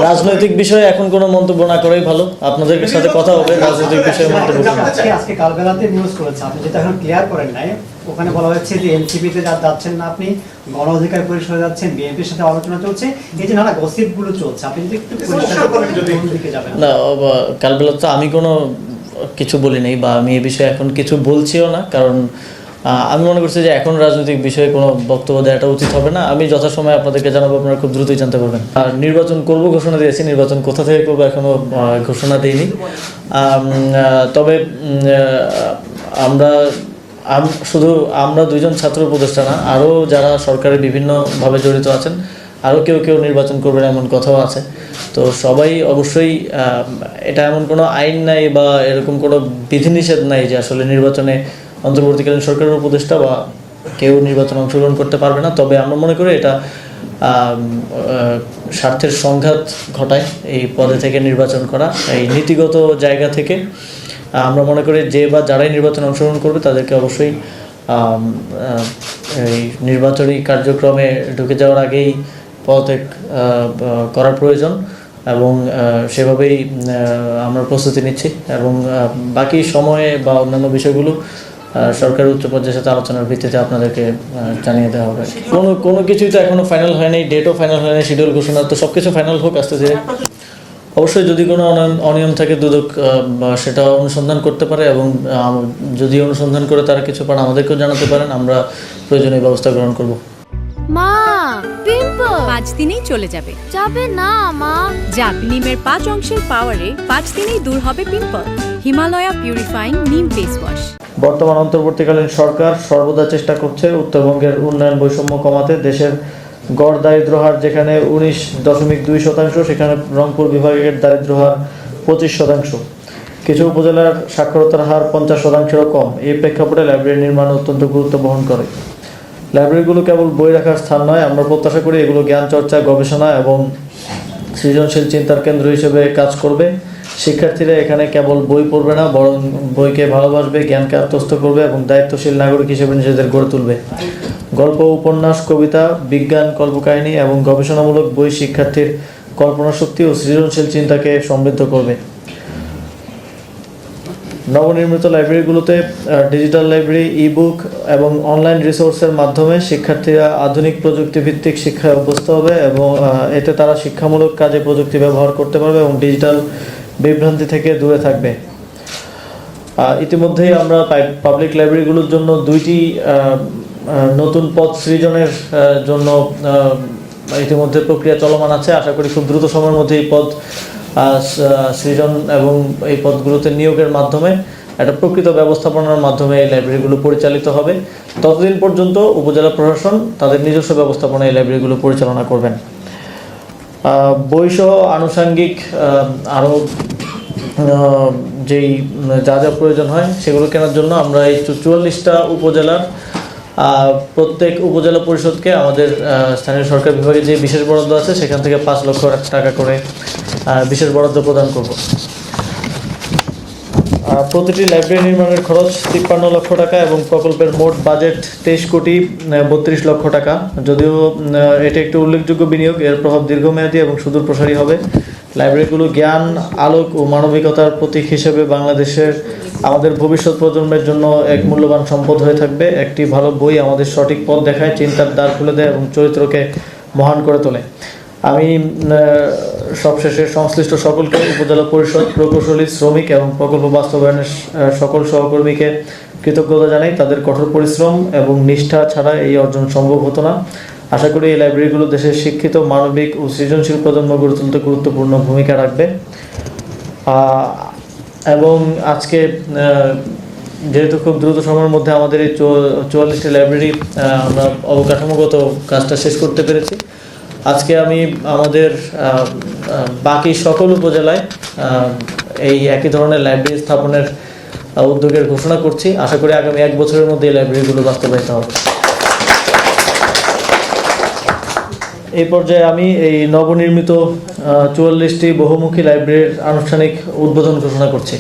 রাজনৈতিক বিষয়ে এখন কোনো মন্তব্য না করাই ভালো, আপনাদের সাথে কথা হবে রাজনৈতিক বিষয়ে মন্তব্য আজকে কালবেলাতে নিউজ করেছে, আপনি যেটা এখন ক্লিয়ার করেন নাই, ওখানে বলা হচ্ছে যে এনসিপিতে যাচ্ছেন না, আপনি গণ অধিকার পরিষদে যাচ্ছেন, বিএনপির সাথে আলোচনা চলছে, এই যে নানা গসিপ গুলো চলছে, আপনি যদি একটু পরিষ্কার করেন কোন দিকে যাবেন। না, কালবেলা তো আমি কোনো কিছু বলি নাই বা আমি এই বিষয়ে এখন কিছু বলছিও না, কারণ আমি মনে করছি যে এখন রাজনৈতিক বিষয়ে কোনো বক্তব্য দেওয়াটা উচিত হবে না। আমি যথাসময়ে আপনাদেরকে জানাবো, আপনারা খুব দ্রুতই জানতে পারবেন। আর নির্বাচন করব ঘোষণা দিয়েছি, নির্বাচন কোথা থেকে করবো এখনও ঘোষণা দিইনি। তবে আমরা দুইজন ছাত্র উপদেষ্টা না, আরও যারা সরকারের বিভিন্নভাবে জড়িত আছেন, আরও কেউ নির্বাচন করবেন এমন কথাও আছে। তো সবাই অবশ্যই, এটা এমন কোনো আইন নাই বা এরকম কোনো বিধিনিষেধ নাই যে আসলে নির্বাচনে অন্তর্বর্তীকালীন সরকারের উপদেষ্টা বা কেউ নির্বাচনে অংশগ্রহণ করতে পারবে না। তবে আমরা মনে করি এটা স্বার্থের সংঘাত ঘটায় এই পদে থেকে নির্বাচন করা। এই নীতিগত জায়গা থেকে আমরা মনে করি যে বা যারাই নির্বাচনে অংশগ্রহণ করবে তাদেরকে অবশ্যই এই নির্বাচনী কার্যক্রমে ঢুকে যাওয়ার আগেই পদত্যাগ করার প্রয়োজন এবং সেভাবেই আমরা প্রস্তুতি নিচ্ছি। এবং বাকি সময়ে বা অন্যান্য বিষয়গুলো সরকারের উচ্চ পর্যায়ের সাথে আলোচনার ভিত্তিতে আপনাদেরকে জানিয়ে দেওয়া হবে। কোনো কিছুই তো এখনও ফাইনাল হয়নি, ডেটও ফাইনাল হয়নি, শিডিউল ঘোষণা, তো সব কিছু ফাইনাল হোক আস্তে ধীরে। অবশ্যই যদি কোনো অনিয়ম থাকে দুদক সেটা অনুসন্ধান করতে পারে এবং যদি অনুসন্ধান করে তারা কিছু পান আমাদেরকেও জানাতে পারেন, আমরা প্রয়োজনীয় ব্যবস্থা গ্রহণ করব। মা, পিম্পল 5 দিনেই চলে যাবে। যাবে না মা। জাপ নিমের 5 অংশের পাওয়ারে 5 দিনেই দূর হবে পিম্পল। হিমালয়া পিউরিফাইং নিম ফেস ওয়াশ। বর্তমান অন্তর্বর্তীকালীন সরকার সর্বদা চেষ্টা করছে উত্তরবঙ্গের উন্নয়ন বৈষম্য কমাতে। দেশের গড় দারিদ্র হার যেখানে 19.2%, সেখানে রংপুর বিভাগের দারিদ্র হার 25%। কিছু উপজেলার সাক্ষরতার হার 50%-এরও কম। এই প্রেক্ষাপটে লাইব্রেরি নির্মাণ অত্যন্ত গুরুত্ব বহন করে। লাইব্রেরিগুলো কেবল বই রাখার স্থান নয়, আমরা প্রত্যাশা করি এগুলো জ্ঞান চর্চা, গবেষণা এবং সৃজনশীল চিন্তার কেন্দ্র হিসেবে কাজ করবে। শিক্ষার্থীরা এখানে কেবল বই পড়বে না, বরং বইকে ভালোবাসবে, জ্ঞানকে আত্মস্থ করবে এবং দায়িত্বশীল নাগরিক হিসেবে নিজেদের গড়ে তুলবে। গল্প, উপন্যাস, কবিতা, বিজ্ঞান, কল্পকাহিনী এবং গবেষণামূলক বই শিক্ষার্থীর কল্পনাশক্তি ও সৃজনশীল চিন্তাকে সমৃদ্ধ করবে। নবনির্মিত লাইব্রেরিগুলোতে ডিজিটাল লাইব্রেরি, ই-বুক এবং অনলাইন রিসোর্সের মাধ্যমে শিক্ষার্থীরা আধুনিক প্রযুক্তিভিত্তিক শিক্ষায় অভ্যস্ত হবে এবং এতে তারা শিক্ষামূলক কাজে প্রযুক্তি ব্যবহার করতে পারবে এবং ডিজিটাল বিভ্রান্তি থেকে দূরে থাকবে। ইতিমধ্যেই আমরা পাবলিক লাইব্রেরিগুলোর জন্য 2টি নতুন পদ সৃজনের জন্য ইতিমধ্যে প্রক্রিয়া চলমান আছে। আশা করি খুব দ্রুত সময়ের মধ্যে এই পদ সৃজন এবং এই পদগুলোতে নিয়োগের মাধ্যমে একটা প্রকৃত ব্যবস্থাপনার মাধ্যমে এই লাইব্রেরিগুলো পরিচালিত হবে। ততদিন পর্যন্ত উপজেলা প্রশাসন তাদের নিজস্ব ব্যবস্থাপনায় এই লাইব্রেরিগুলো পরিচালনা করবেন। বইসহ আনুষঙ্গিক আরও যেই যা প্রয়োজন হয় সেগুলো কেনার জন্য আমরা এই 44টা উপজেলার প্রত্যেক উপজেলা পরিষদকে আমাদের স্থানীয় সরকার বিভাগে যে বিশেষ বরাদ্দ আছে সেখান থেকে 5 লক্ষ টাকা করে বিশেষ বরাদ্দ প্রদান করব। প্রতিটি লাইব্রেরি নির্মাণের খরচ 53 লক্ষ টাকা এবং প্রকল্পের মোট বাজেট 23,32,00,000 টাকা। যদিও এটি একটি উল্লেখযোগ্য বিনিয়োগ, এর প্রভাব দীর্ঘমেয়াদী এবং সুদূর প্রসারী হবে। লাইব্রেরিগুলো জ্ঞান, আলোক ও মানবিকতার প্রতীক হিসেবে বাংলাদেশের আমাদের ভবিষ্যৎ প্রজন্মের জন্য এক মূল্যবান সম্পদ হয়ে থাকবে। একটি ভালো বই আমাদের সঠিক পথ দেখায়, চিন্তার দ্বার খুলে দেয় এবং চরিত্রকে মহান করে তোলে। আমি সবশেষে সংশ্লিষ্ট সকলকে, উপজেলা পরিষদ, প্রকৌশলী, শ্রমিক এবং প্রকল্প বাস্তবায়নের সকল সহকর্মীকে কৃতজ্ঞতা জানাই। তাদের কঠোর পরিশ্রম এবং নিষ্ঠা ছাড়া এই অর্জন সম্ভব হতো না। আশা করি এই লাইব্রেরিগুলো দেশের শিক্ষিত, মানবিক ও সৃজনশীল প্রজন্ম গড়ে তুলতে গুরুত্বপূর্ণ ভূমিকা রাখবে। এবং আজকে যেহেতু খুব দ্রুত সময়ের মধ্যে আমাদের এই 44টি লাইব্রেরি আমরা অবকাঠামোগত কাজটা শেষ করতে পেরেছি, আজকে আমি আমাদের বাকি সকল উপজেলায় এই একই ধরনের লাইব্রেরি স্থাপনের উদ্যোগের ঘোষণা করছি। আশা করি আগামী 1 বছরের মধ্যে এই লাইব্রেরিগুলো বাস্তবায়িত হবে। এই পর্যায়ে আমি এই নবনির্মিত 44টি বহুমুখী লাইব্রেরির আনুষ্ঠানিক উদ্বোধন ঘোষণা করছি।